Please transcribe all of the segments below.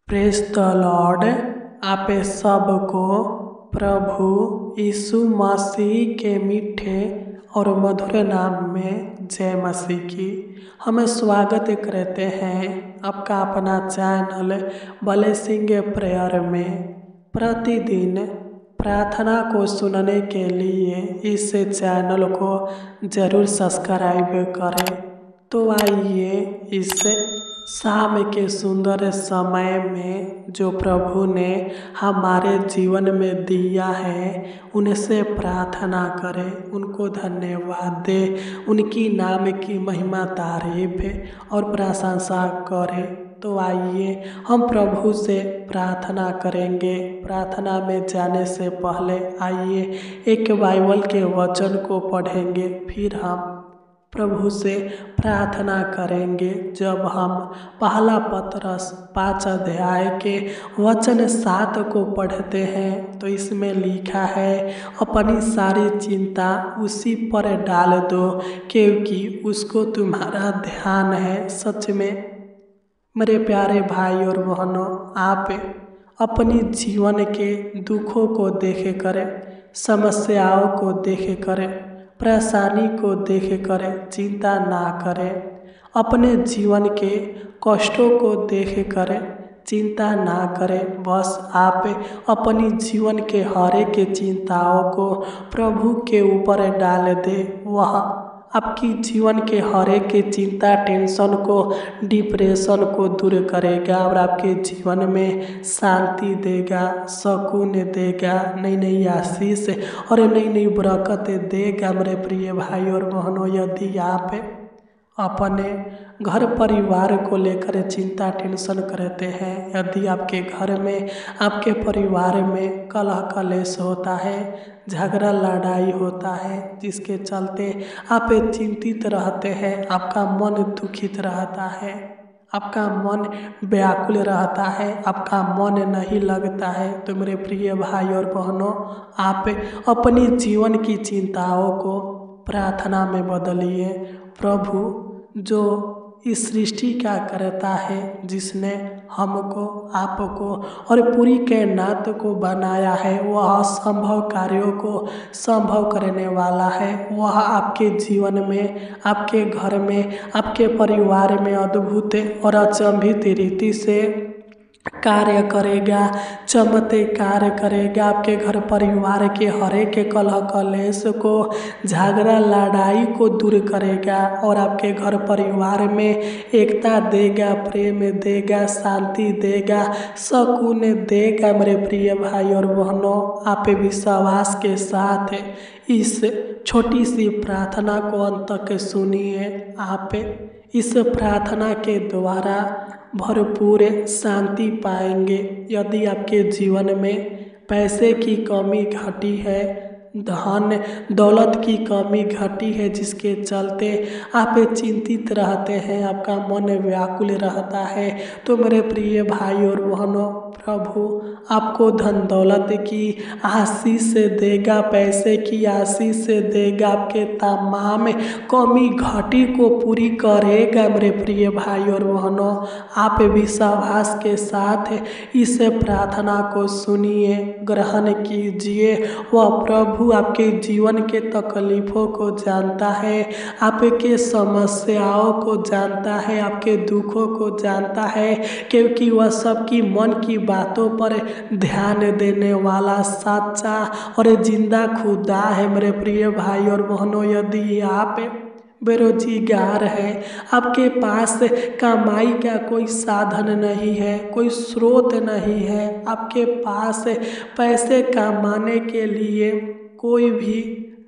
Praise the Lord. आप सबको प्रभु यीशु मसीह के मीठे और मधुर नाम में जय मसीह की। हमें स्वागत करते हैं आपका अपना चैनल ब्लेसिंग प्रेयर में। प्रतिदिन प्रार्थना को सुनने के लिए इस चैनल को ज़रूर सब्सक्राइब करें। तो आइए इस शाम के सुंदर समय में जो प्रभु ने हमारे जीवन में दिया है उनसे प्रार्थना करें, उनको धन्यवाद दें, उनकी नाम की महिमा तारीफ और प्रशंसा करें। तो आइए हम प्रभु से प्रार्थना करेंगे। प्रार्थना में जाने से पहले आइए एक बाइबल के वचन को पढ़ेंगे, फिर हम प्रभु से प्रार्थना करेंगे। जब हम पहला पतरस 5 अध्याय के वचन 7 को पढ़ते हैं तो इसमें लिखा है, अपनी सारी चिंता उसी पर डाल दो क्योंकि उसको तुम्हारा ध्यान है। सच में मेरे प्यारे भाई और बहनों, आप अपनी जीवन के दुखों को देखे करें, समस्याओं को देखे करें, परेशानी को देखे करें, चिंता ना करें। अपने जीवन के कष्टों को देखे करें, चिंता ना करें। बस आप अपनी जीवन के हर एक चिंताओं को प्रभु के ऊपर डाल दें। वह आपकी जीवन के हर एक चिंता, टेंशन को, डिप्रेशन को दूर करेगा और आपके जीवन में शांति देगा, सुकून देगा, नई नई आशीष और नई नई बरकत देगा। मेरे प्रिय भाई और बहनों, यदि आप अपने घर परिवार को लेकर चिंता टेंशन करते हैं, यदि आपके घर में, आपके परिवार में कलह कलेश होता है, झगड़ा लड़ाई होता है, जिसके चलते आप चिंतित रहते हैं, आपका मन दुखित रहता है, आपका मन व्याकुल रहता है, आपका मन नहीं लगता है, तो मेरे प्रिय भाई और बहनों, आप अपनी जीवन की चिंताओं को प्रार्थना में बदलिए। प्रभु जो इस सृष्टि का करता है, जिसने हमको, आपको और पूरी कायनात को बनाया है, वह असंभव कार्यों को संभव करने वाला है। वह आपके जीवन में, आपके घर में, आपके परिवार में अद्भुत और अचंभित रीति से कार्य करेगा, चमत्कार करेगा। आपके घर परिवार के हर एक कलह कलेश को, झगड़ा लड़ाई को दूर करेगा और आपके घर परिवार में एकता देगा, प्रेम देगा, शांति देगा, सुकून देगा। मेरे प्रिय भाई और बहनों, आप विश्वास के साथ इस छोटी सी प्रार्थना को अंत तक सुनिए। आप इस प्रार्थना के द्वारा भरपूर शांति पाएंगे। यदि आपके जीवन में पैसे की कमी घटी है, धन दौलत की कमी घटी है, जिसके चलते आप चिंतित रहते हैं, आपका मन व्याकुल रहता है, तो मेरे प्रिय भाई और बहनों, प्रभु आपको धन दौलत की आशीष देगा, पैसे की आशीष देगा, आपके तमाम कमी घटी को पूरी करेगा। मेरे प्रिय भाई और बहनों, आप विश्वास के साथ इस प्रार्थना को सुनिए, ग्रहण कीजिए। वह प्रभु आपके जीवन के तकलीफ़ों को जानता है, आपके समस्याओं को जानता है, आपके दुखों को जानता है, क्योंकि वह सबकी मन की बातों पर ध्यान देने वाला सच्चा और जिंदा खुदा है। मेरे प्रिय भाई और बहनों, यदि आप बेरोजगार है, आपके पास कमाई का कोई साधन नहीं है, कोई स्रोत नहीं है, आपके पास पैसे कमाने के लिए कोई भी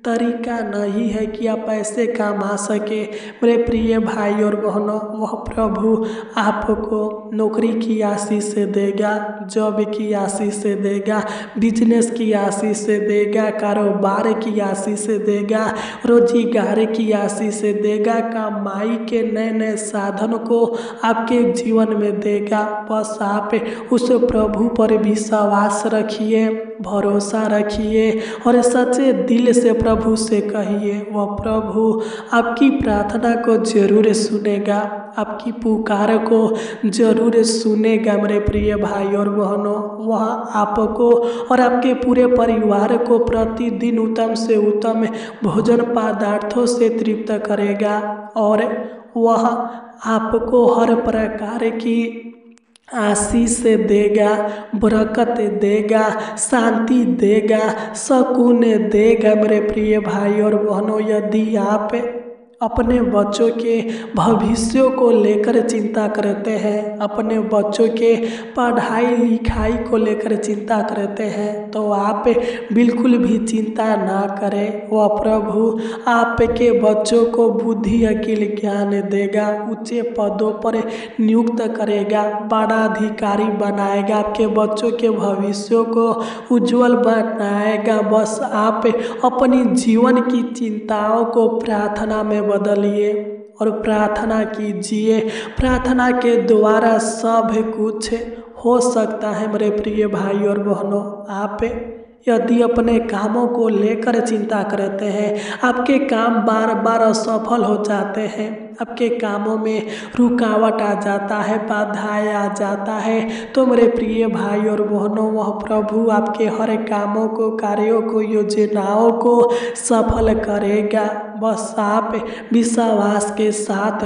तरीका नहीं है कि आप पैसे कमा सके, मेरे प्रिय भाई और बहनों, वह प्रभु आपको नौकरी की आशीष से देगा, जॉब की आशीष से देगा, बिजनेस की आशीष से देगा, कारोबार की आशीष से देगा, रोजगार की आशीष से देगा, कमाई के नए नए साधन को आपके जीवन में देगा। बस आप उस प्रभु पर विश्वास रखिए, भरोसा रखिए और सच्चे दिल से प्रभु से कहिए, वह प्रभु आपकी प्रार्थना को जरूर सुनेगा, आपकी पुकार को जरूर सुनेगा। मेरे प्रिय भाई और बहनों, वह आपको और आपके पूरे परिवार को प्रतिदिन उत्तम से उत्तम भोजन पदार्थों से तृप्त करेगा और वह आपको हर प्रकार की आशीष देगा, बरकत देगा, शांति देगा, सुकून देगा। मेरे प्रिय भाई और बहनों, यदि आप अपने बच्चों के भविष्य को लेकर चिंता करते हैं, अपने बच्चों के पढ़ाई लिखाई को लेकर चिंता करते हैं, तो आप बिल्कुल भी चिंता ना करें। वह प्रभु आपके बच्चों को बुद्धि, अकील, ज्ञान देगा, ऊंचे पदों पर नियुक्त करेगा, बड़ा अधिकारी बनाएगा, आपके बच्चों के भविष्य को उज्जवल बनाएगा। बस आप अपनी जीवन की चिंताओं को प्रार्थना में बदलिए और प्रार्थना कीजिए। प्रार्थना के द्वारा सब कुछ हो सकता है। मेरे प्रिय भाई और बहनों, आप यदि अपने कामों को लेकर चिंता करते हैं, आपके काम बार बार असफल हो जाते हैं, आपके कामों में रुकावट आ जाता है, बाधाएं आ जाता है, तो मेरे प्रिय भाई और बहनों, वह प्रभु आपके हर कामों को, कार्यों को, योजनाओं को सफल करेगा। बस आप विश्वास के साथ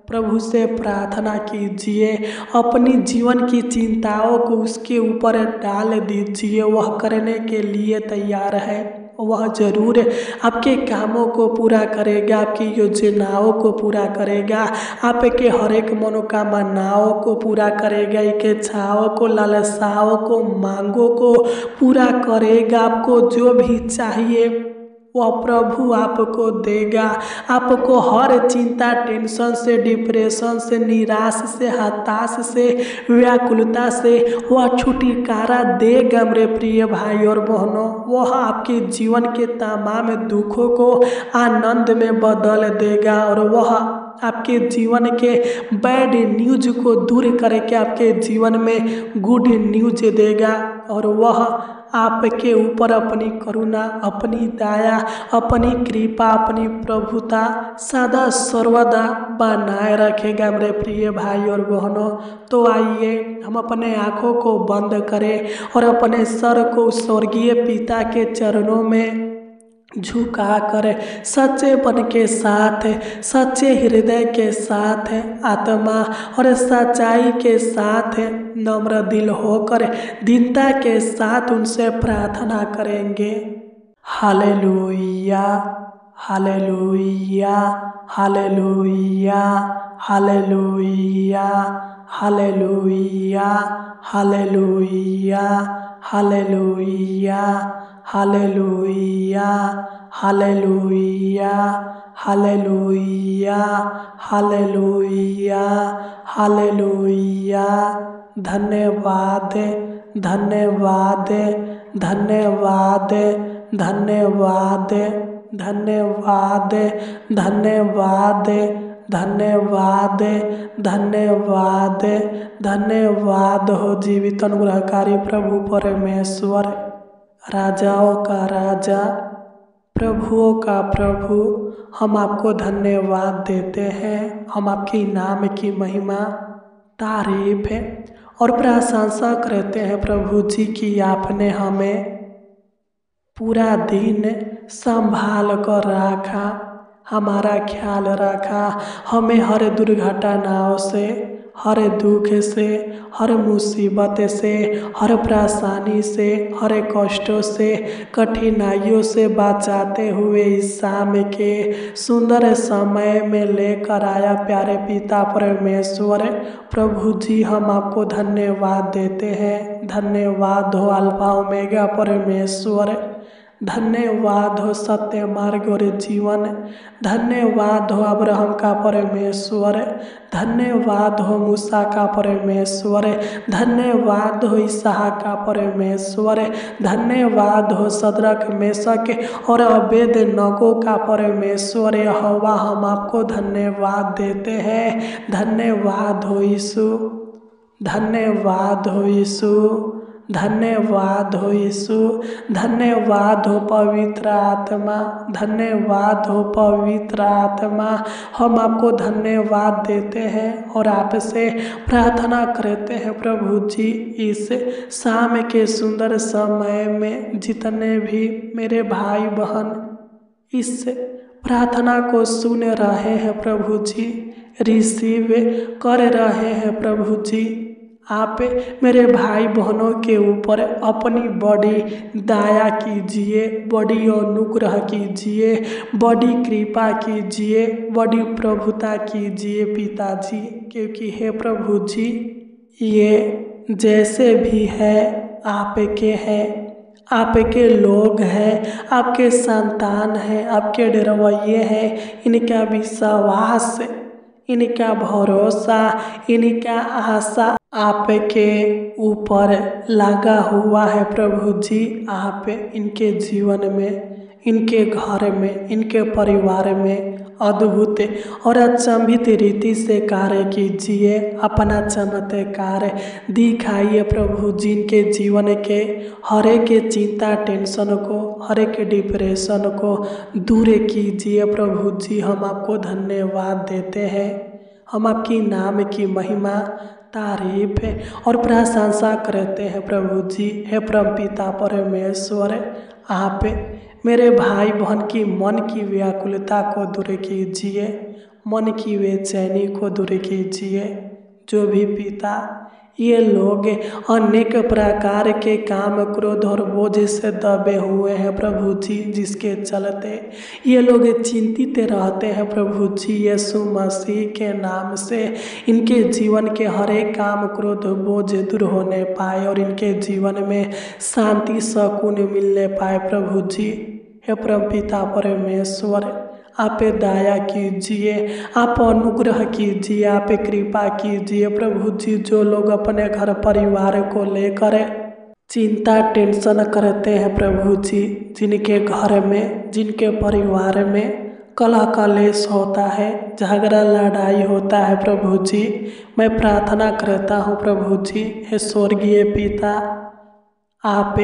प्रभु से प्रार्थना कीजिए, अपनी जीवन की चिंताओं को उसके ऊपर डाल दीजिए। वह करने के लिए तैयार है, वह जरूर आपके कामों को पूरा करेगा, आपकी योजनाओं को पूरा करेगा, आपके हर एक मनोकामनाओं को पूरा करेगा, इच्छाओं को, लालसाओं को, मांगों को पूरा करेगा। आपको जो भी चाहिए वह प्रभु आपको देगा। आपको हर चिंता, टेंशन से, डिप्रेशन से, निराश से, हताश से, व्याकुलता से वह छुटकारा देगा। मेरे प्रिय भाई और बहनों, वह आपके जीवन के तमाम दुखों को आनंद में बदल देगा और वह आपके जीवन के बैड न्यूज को दूर करके आपके जीवन में गुड न्यूज देगा और वह आपके ऊपर अपनी करुणा, अपनी दया, अपनी कृपा, अपनी प्रभुता सदा सर्वदा बनाए रखेगा। मेरे प्रिय भाई और बहनों, तो आइए हम अपने आँखों को बंद करें और अपने सर को स्वर्गीय पिता के चरणों में झुका कर सच्चे मन के साथ, सच्चे हृदय के साथ, आत्मा और सच्चाई के साथ, नम्र दिल होकर दीनता के साथ उनसे प्रार्थना करेंगे। Hallelujah, hallelujah, hallelujah, hallelujah, hallelujah, hallelujah, hallelujah, hallelujah, hallelujah, hallelujah, hallelujah, hallelujah. धन्यवाद, धन्यवाद, धन्यवाद, धन्यवाद, धन्यवाद, धन्यवाद, धन्यवाद, धन्यवाद, धन्यवाद हो जीवित अनुग्रहकारी प्रभु परमेश्वर, राजाओं का राजा, प्रभुओं का प्रभु। हम आपको धन्यवाद देते हैं। हम आपके नाम की महिमा, तारीफ और प्रशंसा करते हैं प्रभु जी की आपने हमें पूरा दिन संभाल कर रखा, हमारा ख्याल रखा, हमें हर दुर्घटनाओं से, हर दुख से, हर मुसीबत से, हर परेशानी से, हर कष्टों से, कठिनाइयों से बचाते हुए इस शाम के सुंदर समय में लेकर आया प्यारे पिता परमेश्वर। प्रभु जी हम आपको धन्यवाद देते हैं। धन्यवाद हो अल्फा ओमेगा परमेश्वर, धन्यवाद हो सत्य मार्ग और जीवन, धन्यवाद हो अब्राहम का परमेश्वर, धन्यवाद हो मूसा का परमेश्वर, धन्यवाद हो इसहाक का परमेश्वर, धन्यवाद हो सदरक, मेशक और अबेदनगो का परमेश्वर। यहोवा हम आपको धन्यवाद देते हैं। धन्यवाद हो यीशु, धन्यवाद हो यीशु, धन्यवाद हो यीशु, धन्यवाद हो पवित्र आत्मा, धन्यवाद हो पवित्र आत्मा। हम आपको धन्यवाद देते हैं और आपसे प्रार्थना करते हैं प्रभु जी, इस शाम के सुंदर समय में जितने भी मेरे भाई बहन इस प्रार्थना को सुन रहे हैं प्रभु जी, रिसीव कर रहे हैं प्रभु जी, आप मेरे भाई बहनों के ऊपर अपनी बड़ी दया कीजिए, बड़ी अनुग्रह कीजिए, बड़ी कृपा कीजिए, बड़ी प्रभुता कीजिए पिताजी। क्योंकि हे प्रभु जी, ये जैसे भी है आपके हैं, आपके लोग हैं, आपके संतान हैं, आपके डरवैये हैं। इनका विश्वास, इनका भरोसा, इनका आशा आपके ऊपर लगा हुआ है प्रभु जी। आप इनके जीवन में, इनके घर में, इनके परिवार में अद्भुत और अचंभित रीति से कार्य कीजिए, अपना चमत्कार दिखाइए प्रभु जी। इनके जीवन के हर एक चिंता टेंशन को, हर एक डिप्रेशन को दूर कीजिए प्रभु जी। हम आपको धन्यवाद देते हैं, हम आपकी नाम की महिमा, तारीफ और प्रशंसा करते हैं प्रभु जी। हे परमपिता परमेश्वर, आप मेरे भाई बहन की मन की व्याकुलता को दूर कीजिए, मन की बेचैनी को दूर कीजिए। जो भी पिता ये लोग अनेक प्रकार के काम, क्रोध और बोझ से दबे हुए हैं प्रभु जी, जिसके चलते ये लोग चिंतित रहते हैं प्रभु जी, यीशु मसीह के नाम से इनके जीवन के हर एक काम, क्रोध, बोझ दूर होने पाए और इनके जीवन में शांति सुकून मिलने पाए प्रभु जी। हे परमपिता परमेश्वर, आप दया कीजिए, आप अनुग्रह कीजिए, आप कृपा कीजिए प्रभु जी। जो लोग अपने घर परिवार को लेकर चिंता टेंशन करते हैं प्रभु जी, जिनके घर में, जिनके परिवार में कलह कलेश होता है, झगड़ा लड़ाई होता है प्रभु जी, मैं प्रार्थना करता हूँ प्रभु जी। हे स्वर्गीय पिता, आप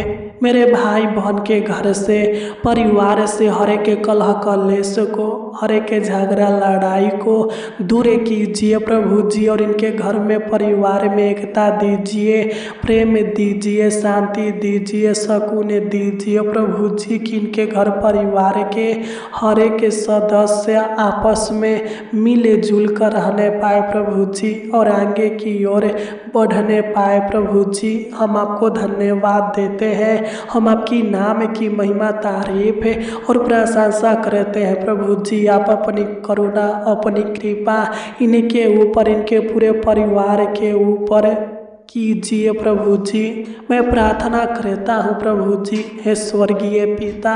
मेरे भाई बहन के घर से, परिवार से हर एक कलह कलेश को, हर एक झगड़ा लड़ाई को दूर कीजिए प्रभु जी। और इनके घर में, परिवार में एकता दीजिए, प्रेम दीजिए, शांति दीजिए, सुकून दीजिए प्रभु जी। कि इनके घर परिवार के हर एक सदस्य आपस में मिले जुल कर रहने पाए प्रभु जी, और आगे की ओर बढ़ने पाए प्रभु जी। हम आपको धन्यवाद देते हैं, हम आपकी नाम की महिमा, तारीफ और प्रशंसा करते हैं प्रभु जी। आप अपनी करुणा, अपनी कृपा इनके ऊपर, इनके पूरे परिवार के ऊपर कीजिए प्रभु जी। मैं प्रार्थना करता हूँ प्रभु जी। हे स्वर्गीय पिता,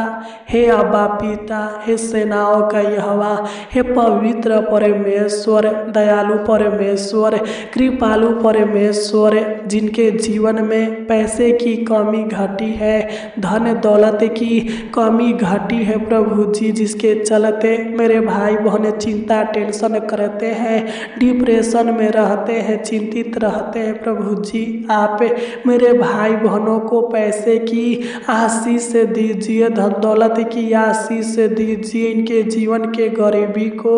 हे अब्बा पिता, हे सेनाओं का यहोवा, हे पवित्र परमेश्वर, दयालु परमेश्वर, कृपालु परमेश्वर, जिनके जीवन में पैसे की कमी घटी है, धन दौलत की कमी घटी है प्रभु जी, जिसके चलते मेरे भाई बहन चिंता टेंशन करते हैं, डिप्रेशन में रहते हैं, चिंतित रहते हैं प्रभु जी। आप मेरे भाई बहनों को पैसे की आशीष दीजिए, धन दौलत की आशीष दीजिए, इनके जीवन के गरीबी को,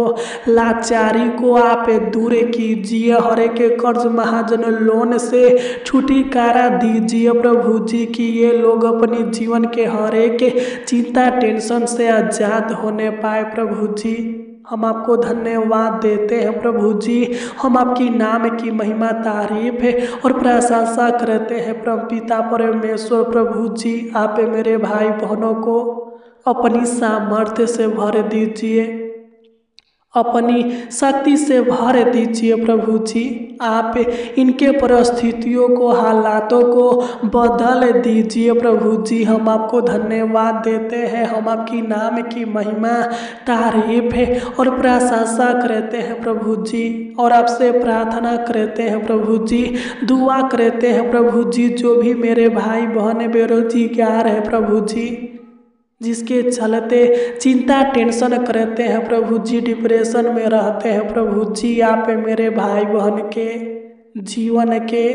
लाचारी को आप दूर कीजिए, हर एक कर्ज महाजन लोन से छुटकारा दीजिए प्रभु जी। कि ये लोग अपने जीवन के हर एक चिंता टेंशन से आजाद होने पाए प्रभु जी। हम आपको धन्यवाद देते हैं प्रभु जी, हम आपकी नाम की महिमा, तारीफ और प्रशंसा करते हैं परमपिता परमेश्वर प्रभु जी। आप मेरे भाई बहनों को अपनी सामर्थ्य से भर दीजिए, अपनी शक्ति से भर दीजिए प्रभु जी। आप इनके परिस्थितियों को, हालातों को बदल दीजिए प्रभु जी। हम आपको धन्यवाद देते हैं, हम आपकी नाम की महिमा, तारीफ और प्रशंसा करते हैं प्रभु जी। और आपसे प्रार्थना करते हैं प्रभु जी, दुआ करते हैं प्रभु जी। जो भी मेरे भाई बहन बेरोजगार है प्रभु जी, जिसके चलते चिंता टेंशन करते हैं प्रभु जी, डिप्रेशन में रहते हैं प्रभु जी, आप मेरे भाई बहन के जीवन के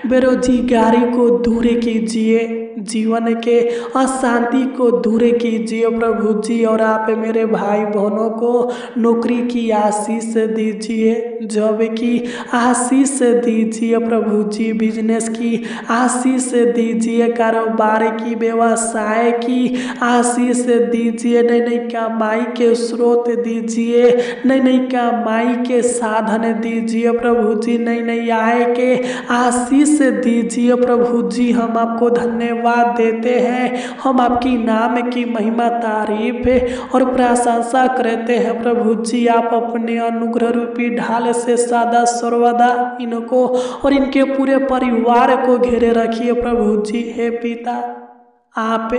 बेरोजगारी को दूर कीजिए, जीवन के अशांति को दूर कीजिए प्रभु जी। और आप मेरे भाई बहनों को नौकरी की आशीष दीजिए, जॉब की आशीष दीजिए प्रभु जी, बिजनेस की आशीष दीजिए, कारोबार की व्यवसाय की आशीष दीजिए, नई नई कमाई के स्रोत दीजिए, नई नई कमाई के साधन दीजिए प्रभु जी, नई नई आय के आशीष दीजिए प्रभु जी। हम आपको धन्यवाद देते हैं, हम आपकी नाम की महिमा तारीफ और प्रशंसा करते हैं प्रभु जी। आप अपने अनुग्रह रूपी ढाल से सदा सर्वदा इनको और इनके पूरे परिवार को घेरे रखिए प्रभु जी। हे पिता, आप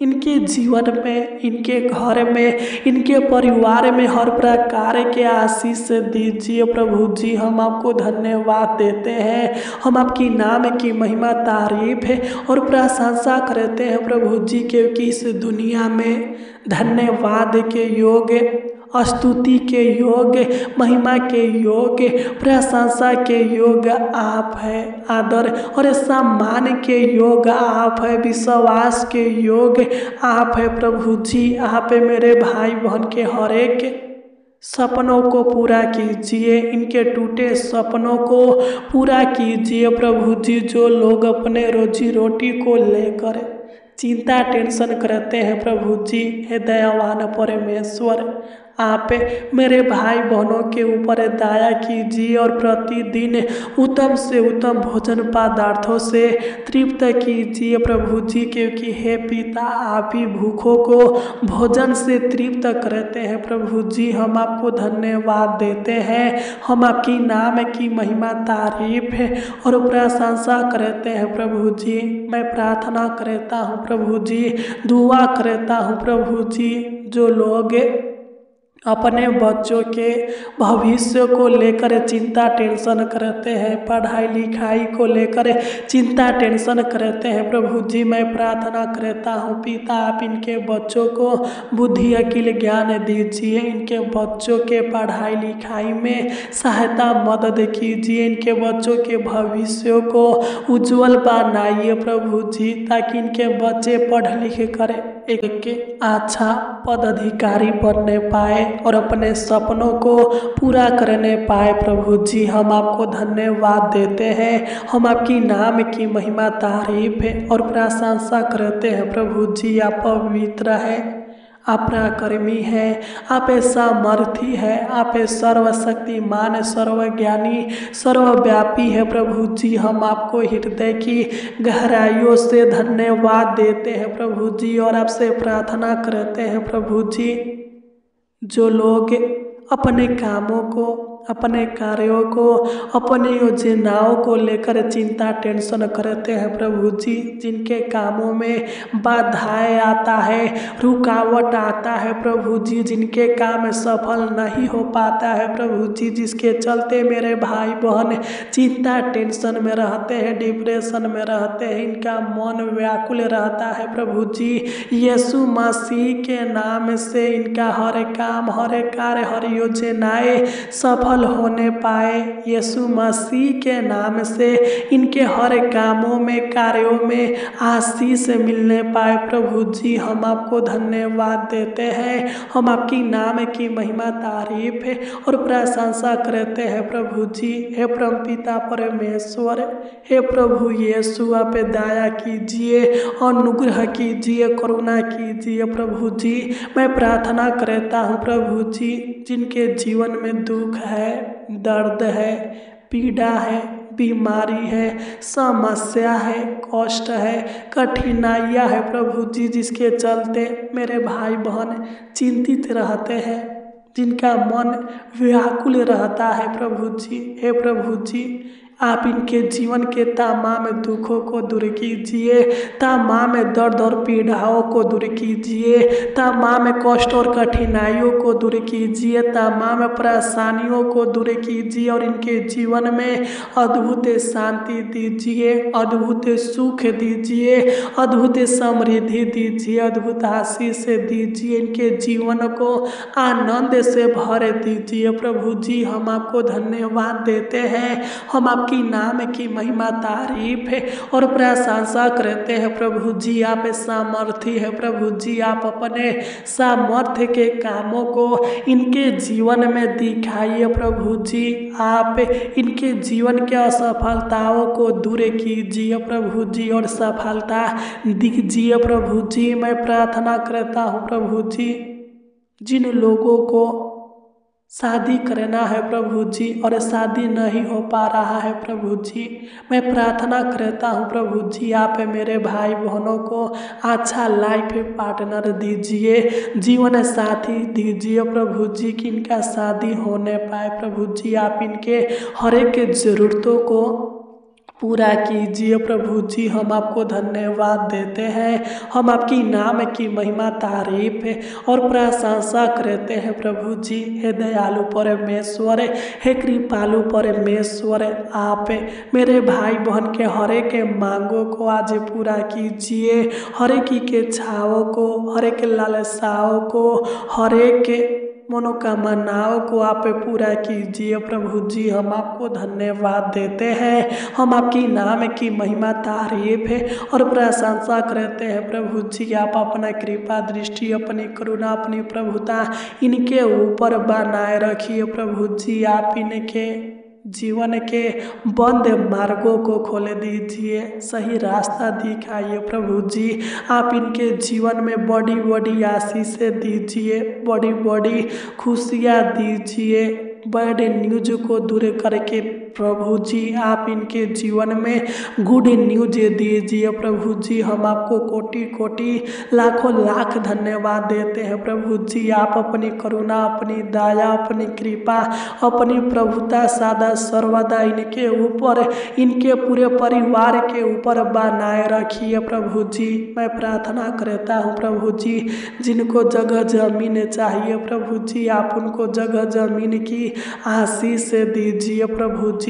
इनके जीवन में, इनके घर में, इनके परिवार में हर प्रकार के आशीष दीजिए प्रभु जी। हम आपको धन्यवाद देते हैं, हम आपकी नाम की महिमा तारीफ है और प्रशंसा करते हैं प्रभु जी, क्योंकि इस दुनिया में धन्यवाद के योग्य, स्तुति के योग्य, महिमा के योग्य, प्रशंसा के योग्य आप है, आदर और सम्मान के योग्य आप है, विश्वास के योग्य आप है प्रभु जी। आप मेरे भाई बहन के हर एक सपनों को पूरा कीजिए, इनके टूटे सपनों को पूरा कीजिए प्रभु जी। जो लोग अपने रोजी रोटी को लेकर चिंता टेंशन करते हैं प्रभु जी, हे दयावान परमेश्वर, आप मेरे भाई बहनों के ऊपर दया कीजिए और प्रतिदिन उत्तम से उत्तम भोजन पदार्थों से तृप्त कीजिए प्रभु जी, क्योंकि हे पिता, आप ही भूखों को भोजन से तृप्त करते हैं प्रभु जी। हम आपको धन्यवाद देते हैं, हम आपकी नाम की महिमा तारीफ है और प्रशंसा करते हैं प्रभु जी। मैं प्रार्थना करता हूँ प्रभु जी, दुआ करता हूँ प्रभु जी, जो लोग अपने बच्चों के भविष्य को लेकर चिंता टेंशन करते हैं, पढ़ाई लिखाई को लेकर चिंता टेंशन करते हैं प्रभु जी, मैं प्रार्थना करता हूँ पिता, आप इनके बच्चों को बुद्धि अकील ज्ञान दीजिए, इनके बच्चों के पढ़ाई लिखाई में सहायता मदद कीजिए, इनके बच्चों के भविष्य को उज्जवल बनाइए प्रभु जी, ताकि इनके बच्चे पढ़ लिख कर एक अच्छा पदाधिकारी बनने पाए और अपने सपनों को पूरा करने पाए प्रभु जी। हम आपको धन्यवाद देते हैं, हम आपकी नाम की महिमा तारीफ है और प्रशंसा करते हैं प्रभु जी। आप पवित्र है, आप पराक्रमी है, आप सामर्थी है, आप सर्वशक्तिमान, सर्वज्ञानी, सर्वव्यापी है प्रभु जी। हम आपको हृदय की गहराइयों से धन्यवाद देते हैं प्रभु जी और आपसे प्रार्थना करते हैं प्रभु जी। जो लोग अपने कामों को, अपने कार्यों को, अपने योजनाओं को लेकर चिंता टेंशन करते हैं प्रभु जी, जिनके कामों में बाधाएं आता है, रुकावट आता है प्रभु जी, जिनके काम सफल नहीं हो पाता है प्रभु जी, जिसके चलते मेरे भाई बहन चिंता टेंशन में रहते हैं, डिप्रेशन में रहते हैं, इनका मन व्याकुल रहता है प्रभु जी। यीशु मसीह के नाम से इनका हर काम, हर कार्य, हर योजनाएं सफल होने पाए। यीशु मसीह के नाम से इनके हर कामों में, कार्यों में आशीष मिलने पाए प्रभु जी। हम आपको धन्यवाद देते हैं, हम आपकी नाम की महिमा तारीफ है और प्रशंसा करते हैं प्रभु जी। हे परमपिता परमेश्वर, हे प्रभु यीशु, आप दया कीजिए, अनुग्रह कीजिए, करुणा कीजिए प्रभु जी। मैं प्रार्थना करता हूँ प्रभु जी, जिनके जीवन में दुख है, दर्द है, पीड़ा है, बीमारी है, समस्या है, कष्ट है, कठिनाइयाँ है प्रभु जी, जिसके चलते मेरे भाई बहन चिंतित रहते हैं, जिनका मन व्याकुल रहता है प्रभु जी। हे प्रभु जी, आप इनके जीवन के तमाम दुखों को दूर कीजिए, तमाम दर्द और पीड़ाओं को दूर कीजिए, तमाम कष्ट और कठिनाइयों को दूर कीजिए, तमाम परेशानियों को दूर कीजिए और इनके जीवन में अद्भुत शांति दीजिए, अद्भुत सुख दीजिए, अद्भुत समृद्धि दीजिए, अद्भुत आशीष दीजिए, इनके जीवन को आनंद से भर दीजिए प्रभु जी। हम आपको धन्यवाद देते हैं, हम आपकी नाम की महिमा तारीफ है और प्रशंसा करते हैं। प्रभु जी आप सामर्थी है। प्रभु जी आप अपने सामर्थ्य के कामों को इनके जीवन में दिखाइए। प्रभु जी आप इनके जीवन के असफलताओं को दूर कीजिए प्रभु जी और सफलता दीजिए। प्रभु जी मैं प्रार्थना करता हूँ प्रभु जी, जिन लोगों को शादी करना है प्रभु जी और शादी नहीं हो पा रहा है प्रभु जी, मैं प्रार्थना करता हूँ प्रभु जी आप मेरे भाई बहनों को अच्छा लाइफ पार्टनर दीजिए, जीवन साथी दीजिए प्रभु जी कि इनका शादी होने पाए। प्रभु जी आप इनके हर एक ज़रूरतों को पूरा कीजिए। प्रभु जी हम आपको धन्यवाद देते हैं, हम आपकी नाम की महिमा तारीफ है और प्रशंसा करते हैं। प्रभु जी हे दयालु परमेश्वर, हे कृपालु परमेश्वर, आप मेरे भाई बहन के हर एक मांगों को आज पूरा कीजिए, हर एक के छावों को, हर एक लालसाओं को, हर एक मनोकामनाओं को आप पूरा कीजिए। प्रभु जी हम आपको धन्यवाद देते हैं, हम आपकी नाम की महिमा तारीफ है और प्रशंसा करते हैं। प्रभु जी आप अपना कृपा दृष्टि, अपनी करुणा, अपनी प्रभुता इनके ऊपर बनाए रखिए। प्रभु जी आप इनके जीवन के बंद मार्गों को खोल दीजिए, सही रास्ता दिखाइए। प्रभु जी आप इनके जीवन में बड़ी बड़ी आशीषें दीजिए, बड़ी बड़ी खुशियाँ दीजिए, बैड न्यूज को दूर करके प्रभु जी आप इनके जीवन में गुड न्यूज दीजिए। प्रभु जी हम आपको कोटि कोटि लाखों लाख धन्यवाद देते हैं। प्रभु जी आप अपनी करुणा, अपनी दया, अपनी कृपा, अपनी प्रभुता सदा सर्वदा इनके ऊपर, इनके पूरे परिवार के ऊपर बनाए रखिए। प्रभु जी मैं प्रार्थना करता हूँ प्रभु जी, जिनको जगह जमीन चाहिए प्रभु जी आप उनको जगह जमीन की आशीष दीजिए। प्रभु जी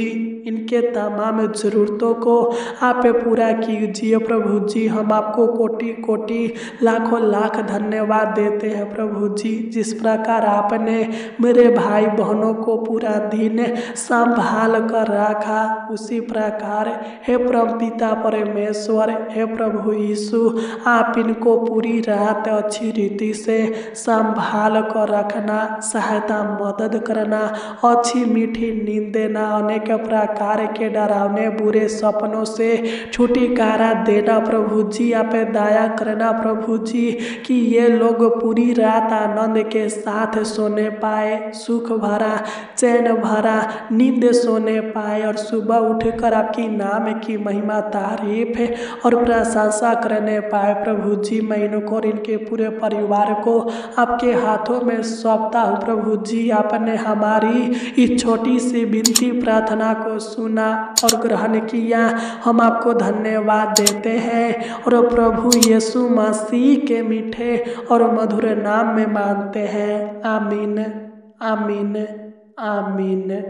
इनके तमाम ज़रूरतों को आप पूरा कीजिए। प्रभु जी हम आपको कोटि कोटि लाखों लाख धन्यवाद देते हैं। प्रभु जी जिस प्रकार आपने मेरे भाई बहनों को पूरा दिन संभाल कर रखा, उसी प्रकार हे प्रभु पिता परमेश्वर, हे प्रभु यीशु आप इनको पूरी रात अच्छी रीति से संभाल कर रखना, सहायता मदद करना, अच्छी मीठी नींद देना, अनेक प्रकार के डरावने बुरे सपनों से छुटकारा देना। प्रभु जी आप दया करना प्रभु जी कि ये लोग पूरी रात आनंद के साथ सोने पाए, सुख भरा चैन भरा नींद सोने पाए और सुबह उठकर आपकी नाम की महिमा तारीफ है और प्रशंसा करने पाए। प्रभु जी मैं इनको और इनके पूरे परिवार को आपके हाथों में सौंपता हूँ। प्रभु जी आपने हमारी इस छोटी सी विनती प्रार्थना को सुना और ग्रहण किया, हम आपको धन्यवाद देते हैं और प्रभु यीशु मसीह के मीठे और मधुर नाम में मांगते हैं। आमीन, आमीन, आमीन।